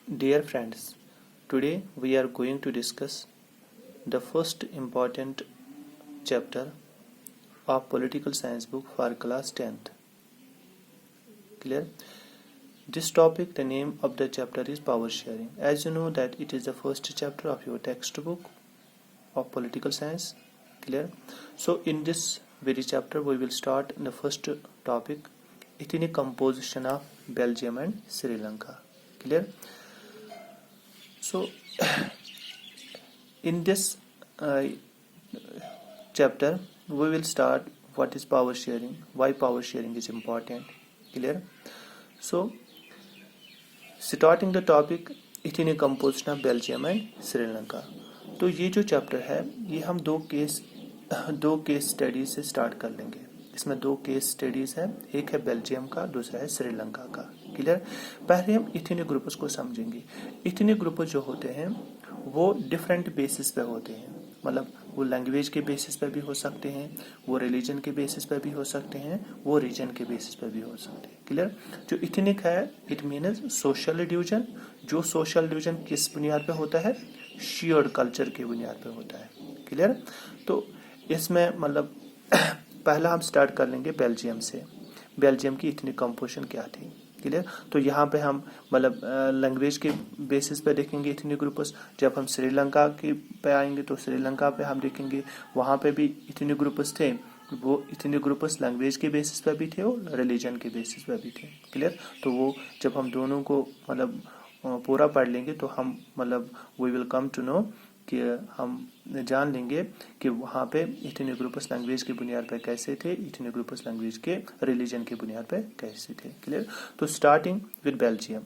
Dear friends, today we are going to discuss the first important chapter of political science book for class 10th. Clear? This topic, the name of the chapter is power sharing. As you know that it is the first chapter of your textbook of political science. Clear? So in this very chapter we will start the first topic, ethnic composition of Belgium and Sri Lanka. Clear? So in this chapter we will start what is power sharing, why power sharing is important. Clear? So starting the topic, ethnic composition of Belgium and Sri Lanka. तो ये जो chapter है ये हम दो case studies से start कर लेंगे. इसमें दो केस स्टडीज है, एक है बेल्जियम का, दूसरा है श्रीलंका का. क्लियर? पहले हम इथनिक ग्रुप्स को समझेंगे. इथनिक ग्रुप जो होते हैं वो डिफरेंट बेसिस पे होते हैं, मतलब वो लैंग्वेज के बेसिस पे भी हो सकते हैं, वो रिलीजन के बेसिस पे भी हो सकते हैं, वो रीजन के बेसिस पे भी हो सकते हैं. क्लियर? जो इथनिक है इट मीन्स सोशल डिवीजन. जो सोशल डिवीजन किस बुनियाद पे होता है? शेयर्ड कल्चर के बुनियाद पे होता है. क्लियर? तो इसमें मतलब पहला हम स्टार्ट कर लेंगे बेल्जियम से. बेल्जियम की इथनिक कंपोजिशन क्या थी. क्लियर? तो यहाँ पे हम मतलब लैंग्वेज के बेसिस पे देखेंगे इथनिक ग्रुप्स. जब हम श्रीलंका के पे आएंगे तो श्रीलंका पे हम देखेंगे वहाँ पे भी इथनिक ग्रुप्स थे. वो इथनिक ग्रुप्स लैंग्वेज के बेसिस पे भी थे और रिलीजन के बेसिस पे भी थे. क्लियर? तो वो जब हम दोनों को मतलब पूरा पढ़ लेंगे तो हम मतलब we will come to know कि हम जान लेंगे कि वहाँ पे इथनिक ग्रुप्स लैंग्वेज की बुनियाद पे कैसे थे, इथनिक ग्रुप्स लैंग्वेज के रिलीजन की बुनियाद पे कैसे थे. क्लियर? तो स्टार्टिंग विद बेल्जियम.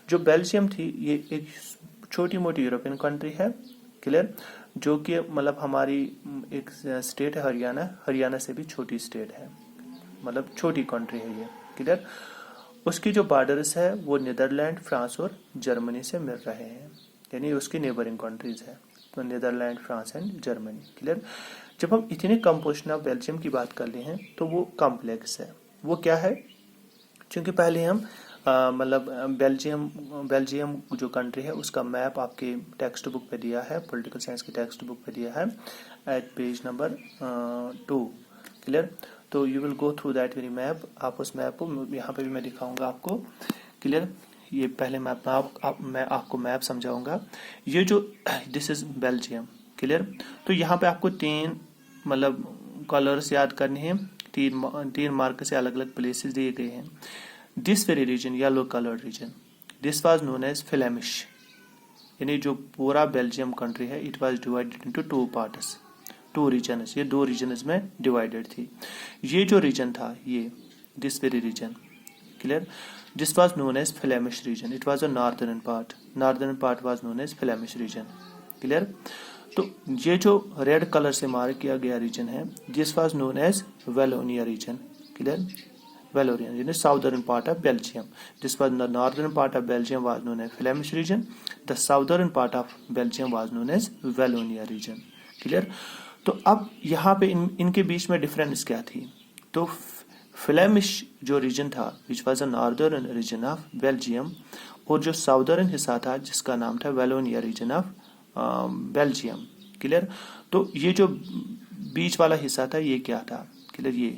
जो बेल्जियम थी ये एक छोटी मोटी यूरोपियन कंट्री है. क्लियर? जो कि मतलब हमारी एक स्टेट है हरियाणा से भी छोटी स्टेट है, मतलब छोटी कंट्री है ये. क्लियर? उसकी जो बॉर्डर्स है वो नीदरलैंड, फ्रांस और जर्मनी से मिल रहे हैं, यानी उसकी नेबरिंग कंट्रीज है. तो Netherlands, France and Germany. Clear? जब हम इथनिक कंपोजिशन ऑफ बेल्जियम की बात कर ले हैं तो वो कॉम्प्लेक्स है. वो क्या है? क्योंकि पहले हम मतलब बेल्जियम जो कंट्री है उसका मैप आपके टेक्स्ट बुक पे दिया है, पॉलिटिकल साइंस की टेक्स्ट बुक पे दिया है एट पेज नंबर 2. क्लियर? तो you will go through that very map. आप उस मैप को यहाँ पे भी मैं दिखाऊंगा आपको. क्लियर? ये पहले मैप मैं आपको मैप समझाऊंगा. ये जो दिस इज बेल्जियम. क्लियर? तो यहाँ पे आपको तीन मतलब कलर्स याद करने हैं. तीन मार्क से अलग अलग प्लेसेस दिए गए हैं. This very region, yellow coloured region, this was known as Flemish. यानी जो पूरा बेल्जियम कंट्री है it was divided into two parts, two regions. ये दो रीजन्स में डिवाइडेड थी. ये जो रीजन था ये this very region. Clear? This was known as Flemish region. It was a northern part. Northern part was known as Flemish region. Clear? तो ये जो रेड कलर से मार्क किया गया रीजन है this was known as Wallonia region. Clear? Wallonia region is southern part of Belgium. This was the northern part of Belgium was known as Flemish region. The southern part of Belgium was known as Wallonia region. Clear? तो अब यहाँ पे इनके बीच में difference क्या थी? तो Flemish जो रीजन था which was a northern region of Belgium, और जो साउदर्न हिस्सा था जिसका नाम था Wallonia region of Belgium. Clear? तो ये जो बीच वाला हिस्सा था ये क्या था? क्लियर? ये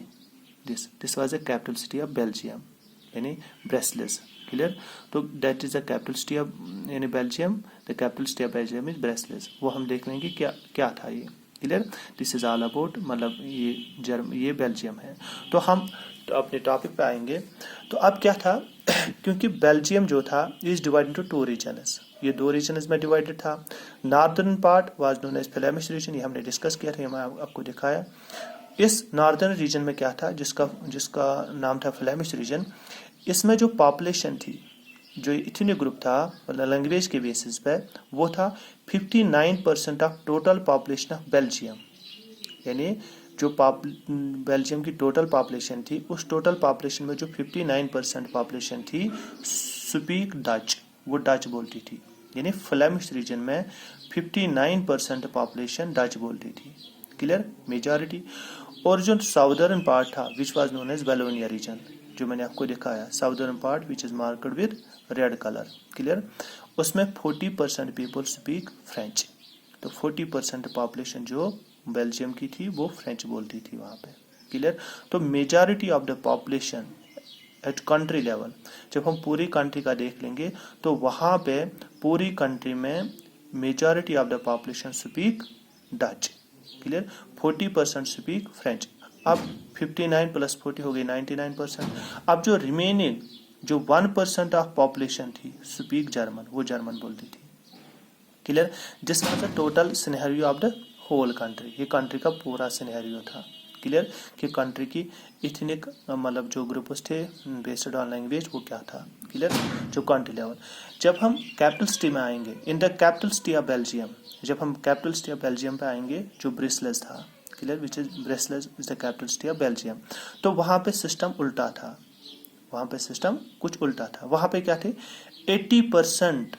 this was the capital city of Belgium, यानी ब्रेसलेस. क्लियर? तो that is the capital city of यानी Belgium. The capital city of Belgium is Brussels. वो हम देख लेंगे क्या था ये. Clear? This is all about मतलब ये बेल्जियम है. तो हम तो अपने टॉपिक पे आएंगे. तो अब क्या था? क्योंकि बेल्जियम जो था is divided into two regions. ये दो रीजन्स में डिवाइडेड था. Northern part was known as Flemish region. ये हमने डिस्कस किया था, ये मैं आपको दिखाया. इस नॉर्दर्न रीजन में क्या था जिसका नाम था फ्लेमिश रीजन. इसमें जो पॉपुलेशन थी, जो इथनिक ग्रुप था मतलब लैंग्वेज के बेसिस पे, वो था 59% of total population of Belgium. यानी जो बेल्जियम की टोटल पॉपुलेशन थी उस टोटल पॉपुलेशन में जो 59% पॉपुलेशन थी स्पीक डच, वो डच बोलती थी. यानी फ्लेमिश रीजन में 59% पॉपुलेशन डच बोलती थी. क्लियर? मेजॉरिटी. और जो साउदर्न पार्ट था which was known as Wallonia region, जो मैंने आपको दिखाया, southern part which is marked with red colour, clear, उसमें 40% पीपल स्पीक फ्रेंच। तो 40% पॉपुलेशन जो बेल्जियम की थी वो फ्रेंच बोलती थी वहां पे, क्लियर। तो majority of the population at country level, जब हम पूरी कंट्री का देख लेंगे तो वहां पे पूरी कंट्री में majority of the population speak Dutch, clear. 40% speak French. अब 59 प्लस 40 हो गई 99%। अब जो रिमेनिंग जो 1% ऑफ पॉपुलेशन थी स्पीक जर्मन, वो जर्मन बोलती थी, क्लियर। जिस वजह से total scenario of the whole country, ये कंट्री का पूरा सिनेरियो था, क्लियर, कि कंट्री की इथनिक मतलब जो ग्रुप्स थे बेस्ड ऑन लैंग्वेज वो क्या था, क्लियर, जो कंट्री लेवल। जब हम कैपिटल सिटी में आएंगे, in the capital city of Belgium, जब हम कैपिटल सिटी ऑफ बेल्जियम पे आएंगे जो ब्रिसलेस था, clear, which is Brussels is the capital city of Belgium, तो वहां पे सिस्टम उल्टा था, वहां पे सिस्टम कुछ उल्टा था। वहां पे क्या थे, 80%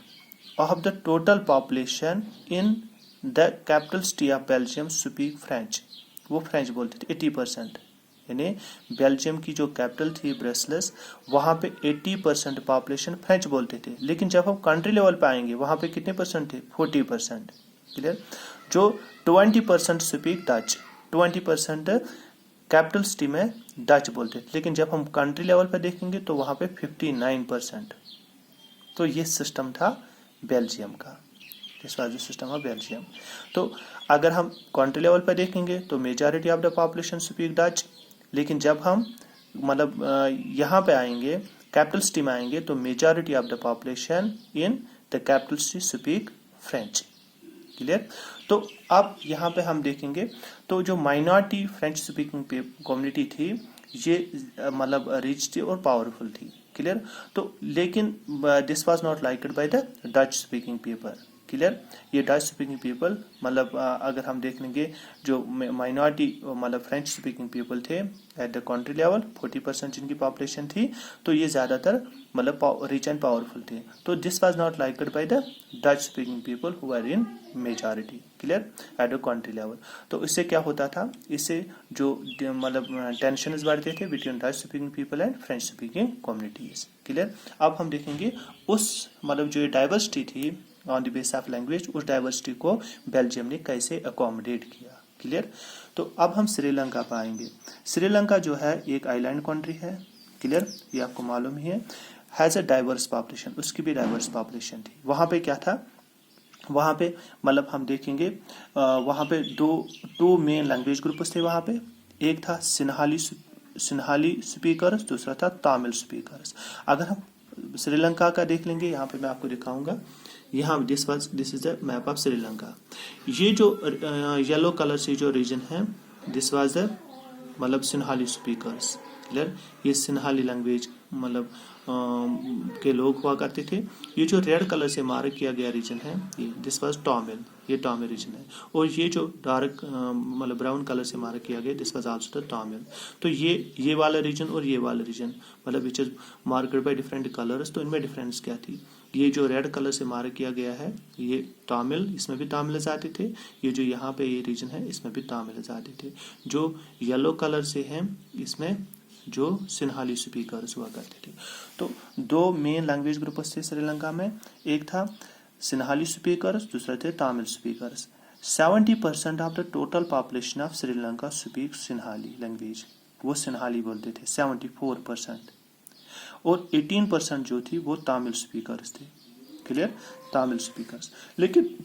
of the total population in the capital city of Belgium speak French, वो फ्रेंच बोलते थे 80%, यानी बेल्जियम की जो कैपिटल थी ब्रसेल्स, वहां पे 80% पॉपुलेशन फ्रेंच बोलते थे। लेकिन जब हम कंट्री लेवल पे आएंगे वहां पे कितने परसेंट थे, 40%, क्लियर। जो 20% स्पीक डच, 20% कैपिटल सिटी में डच बोलते थे, लेकिन जब हम कंट्री लेवल पे देखेंगे तो वहां पे 59%। तो ये सिस्टम था बेल्जियम का, this was the system of Belgium. तो अगर हम कंट्री लेवल पर देखेंगे तो majority of the population speak Dutch, लेकिन जब हम मतलब यहाँ पे आएंगे कैपिटल सिटी में आएंगे तो majority of the population in the capital city speak French, clear. तो अब यहाँ पे हम देखेंगे तो जो माइनॉरिटी फ्रेंच स्पीकिंग कम्युनिटी थी ये मतलब रिच थी और पावरफुल थी, क्लियर। तो लेकिन this was not liked by the Dutch speaking people, clear. ये डच स्पीकिंग पीपल मतलब अगर हम देख लेंगे जो माइनॉरिटी मतलब फ्रेंच स्पीकिंग पीपल थे एट द कंट्री लेवल 40% जिनकी पॉपुलेशन थी, तो ये ज्यादातर मतलब रिच एंड पावरफुल थे। तो this was not liked by the Dutch speaking people who are in majority, clear, at the country level. तो इससे क्या होता था, इससे जो मतलब टेंशन बढ़ते थे between Dutch speaking people and French speaking communities, clear. अब हम देखेंगे उस मतलब जो डाइवर्सिटी थी on the base of language, उस डाइवर्सिटी को बेल्जियम ने कैसे अकोमोडेट किया, क्लियर। तो अब हम श्रीलंका पर आएंगे। श्रीलंका जो है एक आइलैंड कंट्री है, क्लियर, ये आपको मालूम ही है, हैज अ डाइवर्स पॉपुलेशन, उसकी भी डाइवर्स पॉपुलेशन थी। वहां पे क्या था, वहां पे मतलब हम देखेंगे वहां पे दो मेन लैंग्वेज ग्रुप्स थे वहां पे। एक था सिन्हाली स्पीकर्स, दूसरा था तमिल स्पीकर्स। अगर हम श्रीलंका का देख लेंगे, यहाँ पे मैं आपको दिखाऊंगा, यहाँ this is the map of Sri Lanka. ये जो येलो कलर से जो रीजन है दिस वाज द मतलब सिन्हाली स्पीकर्स, क्लियर। ये सिन्हाली लैंग्वेज मतलब के लोग हुआ करते थे। ये जो रेड कलर से मार्क किया गया रीजन है ये दिस वाज तमिल, ये तमिल रीजन है। और ये जो डार्क मतलब ब्राउन कलर से मार्क किया गया this was also the Tamil. तो ये वाला रीजन और ये वाला रीजन मतलब विच is marked by different colours, तो इनमें डिफरेंस क्या थी, ये जो रेड कलर से मार्क किया गया है ये तमिल, इसमें भी तमिल आते थे। ये जो यहाँ पे ये रीजन है इसमें भी तमिल आते थे। जो येलो कलर से है इसमें जो सिन्हाली स्पीकर्स हुआ करते थे। तो दो मेन लैंग्वेज ग्रुप्स थे श्रीलंका में, एक था सिन्हाली स्पीकर्स, दूसरा थे Tamil speakers. 70% of the total population of Sri Lanka speak Sinhali language, वो सिन्हाली बोलते थे 74%। और 18% जो थी वो तमिल स्पीकर्स थे, क्लियर, तमिल स्पीकर्स। लेकिन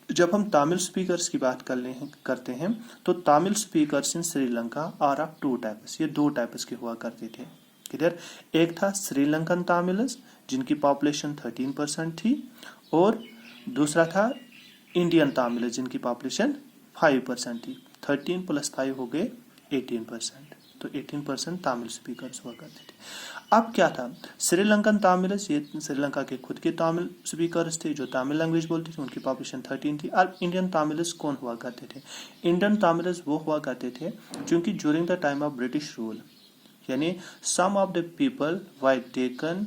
जब हम तमिल स्पीकर्स की बात करते हैं तो Tamil speakers in Sri Lanka are of two types, ये दो टाइप्स के हुआ करते थे, क्लियर। एक था श्रीलंकन तमिल्स जिनकी पॉपुलेशन 13% थी, और दूसरा था इंडियन तमिल्स जिनकी पॉपुलेशन 5% थी। 13 + 5 हो गए 18%, तो 18% तमिल स्पीकर्स हुआ करते थे। अब क्या था, श्रीलंकन तमिल्स ये श्रीलंका के खुद के तमिल स्पीकर्स थे जो तमिल लैंग्वेज बोलते थे, उनकी पॉपुलेशन 13 थी। और इंडियन तमिल्स कौन हुआ करते थे, इंडियन तमिल्स वो हुआ करते थे क्योंकि during the time of British rule यानी some of the people were taken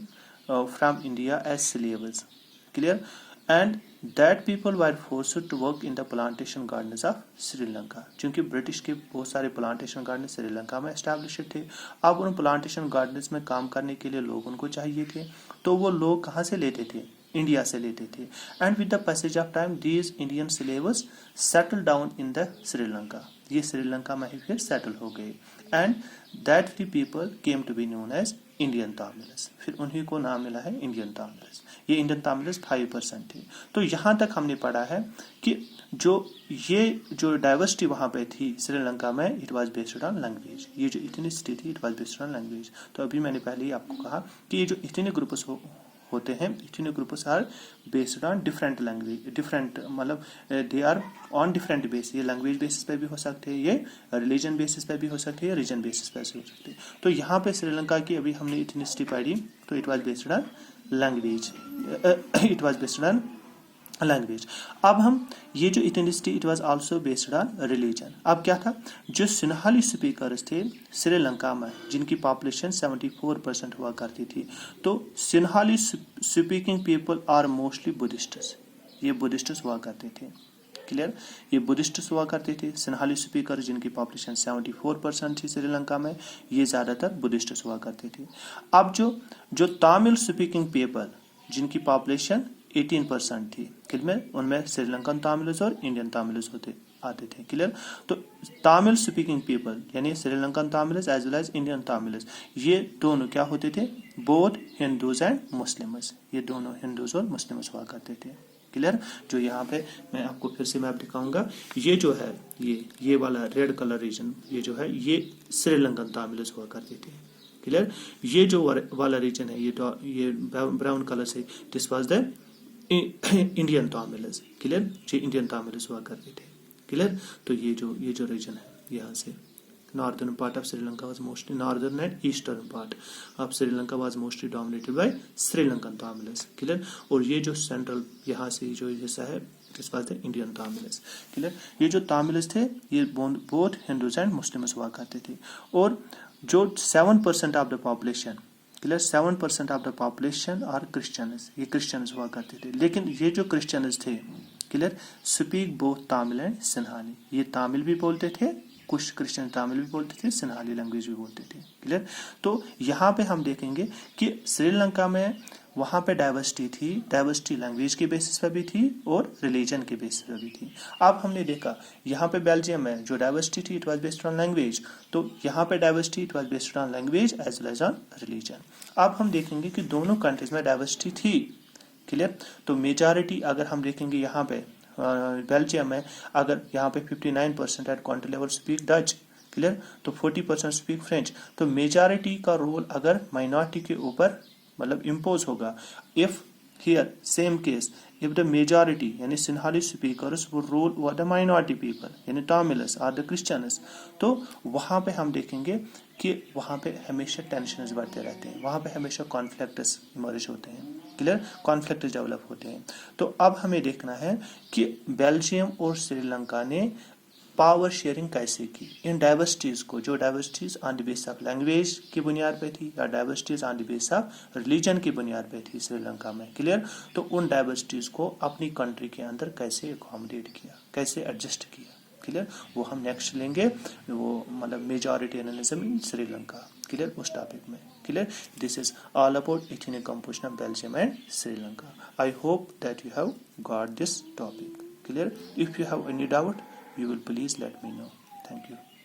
from India as slaves, clear. and that people were forced to work in the plantation gardens of Sri Lanka. क्योंकि British के बहुत सारे प्लांटेशन गार्डन श्रीलंका में establish थे। अब उन plantation gardens में काम करने के लिए लोग उनको चाहिए थे, तो वो लोग कहाँ से लेते थे? इंडिया से लेते थे। And with the passage of time these Indian slaves settle down in the Sri Lanka, ये श्रीलंका में ही फिर सेटल हो गए। And that free people came to be known as Indian Tamils, फिर उन्हीं को नाम मिला है इंडियन तामिल्स। ये इंडियन तामिल्स 5% थे। तो यहाँ तक हमने पढ़ा है कि जो डाइवर्सिटी वहाँ पे थी श्रीलंका में, it was based on language. ये जो इथनिसिटी थी, it was based on language. तो अभी मैंने पहले ही आपको कहा कि ये जो इथनिक ग्रुप्स होते हैं, ethnic groups are based on different language, different मतलब they are on different base. ये लैंग्वेज बेसिस पे भी हो सकते हैं, ये रिलीजन बेसिस पे भी हो सकते हैं, रीजन बेसिस पे भी हो सकते हैं। तो यहाँ पे श्रीलंका की अभी हमने इथनिसिटी पढ़ी, तो it was based on language, it was based on language. अब हम ये जो ethnicity, it was also based on religion. अब क्या था? जो सिन्हाली स्पीकर्स थे श्रीलंका में, जिनकी पॉपुलेशन 74% हुआ करती थी, तो Sinhali speaking people are mostly बुद्धिस्ट्स, ये बुद्धिस्ट्स हुआ करते थे। क्लियर? ये बुद्धिस्ट्स हुआ करते थे। सिन्हाली स्पीकर जिनकी पॉपुलेशन 74% थी श्रीलंका में, ये ज्यादातर बुद्धिस्ट्स हुआ करते थे। अब जो तमिल स्पीकिंग पीपल जिनकी पॉपुलेशन 18% थी, क्लियर? उनमें श्रीलंकन तमिल्स और इंडियन तमिल्स आते थे। क्लियर? तो तमिल स्पीकिंग पीपल यानी Sri Lankan Tamils as well as Indian Tamils, ये दोनों क्या होते थे? बोथ हिंदूज एंड मुस्लिम्स, ये दोनों हिंदूज और मुस्लिम्स हुआ करते थे। क्लियर? जो यहाँ पे मैं आपको फिर से मैप दिखाऊंगा, ये जो है ये वाला रेड कलर रीजन, ये जो है ये श्रीलंकन तमिल्स हुआ करते थे। क्लियर? ये जो वाला रीजन है, ये ब्राउन कलर से, this was the Indian Tamils. Clear? जो इंडियन तमिल्स हुआ करते थे। क्लियर? तो ये जो रीजन है, यहाँ से northern part of Sri Lanka was mostly, northern and eastern part of Sri Lanka was mostly dominated by Sri Lankan Tamils. Clear? और ये जो सेंट्रल यहाँ से जो हिस्सा है, this was the Indian Tamils. Clear? ये जो तमिल्स थे, ये बोथ हिंदूज एंड मुस्लिम्स हुआ करते थे। और जो 7% of the population, clear, 7% of the population are Christians, ये क्रिश्चियंस हुआ करते थे। लेकिन ये जो क्रिश्चियंस थे, clear, speak both Tamil and Sinhali, ये तमिल भी बोलते थे, कुछ क्रिश्चियन तमिल भी बोलते थे, सिन्हाली लैंग्वेज भी बोलते थे। क्लियर? तो यहाँ पे हम देखेंगे कि श्रीलंका में वहाँ पे डाइवर्सिटी थी, डाइवर्सिटी लैंग्वेज के बेसिस पे भी थी और रिलीजन के बेसिस पे भी थी। अब हमने देखा यहाँ पे बेल्जियम में जो डाइवर्सिटी थी, it was based on language, तो यहाँ पे diversity it was based on language as well as on religion. अब हम देखेंगे कि दोनों कंट्रीज में डाइवर्सिटी थी। क्लियर? तो मेजॉरिटी अगर हम देखेंगे यहाँ पे बेल्जियम में, अगर यहाँ पे 59% at country level speak Dutch, clear, तो 40% स्पीक फ्रेंच। तो मेजॉरिटी का रोल अगर माइनॉरिटी के ऊपर मतलब इम्पोज होगा, if here same case, if the majority यानी सिन्हाली स्पीकर्स वो रूल व द माइनॉरिटी पीपल यानी तमिल्स आर द क्रिश्चियंस, तो वहाँ पे हम देखेंगे कि वहाँ पे हमेशा टेंशन बढ़ते रहते हैं, वहाँ पे हमेशा कॉन्फ्लिक्ट्स इमर्ज होते हैं। क्लियर? कॉन्फ्लिक्ट डेवलप होते हैं। तो अब हमें देखना है कि बेल्जियम और श्रीलंका ने पावर शेयरिंग कैसे की इन डाइवर्सिटीज को, जो diversities on the base of language की बुनियाद पे थी या diversities on the base of religion की बुनियाद पे थी श्रीलंका में। क्लियर? तो उन डाइवर्सिटीज को अपनी कंट्री के अंदर कैसे अकोमोडेट किया, कैसे एडजस्ट किया। क्लियर? वो हम नेक्स्ट लेंगे, वो मतलब मेजॉरिटेरियनिज्म इन श्रीलंका। क्लियर? उस टॉपिक में। Clear? This is all about ethnic composition of Belgium and Sri Lanka. I hope that you have got this topic. Clear? If you have any doubt, you will please let me know. Thank you.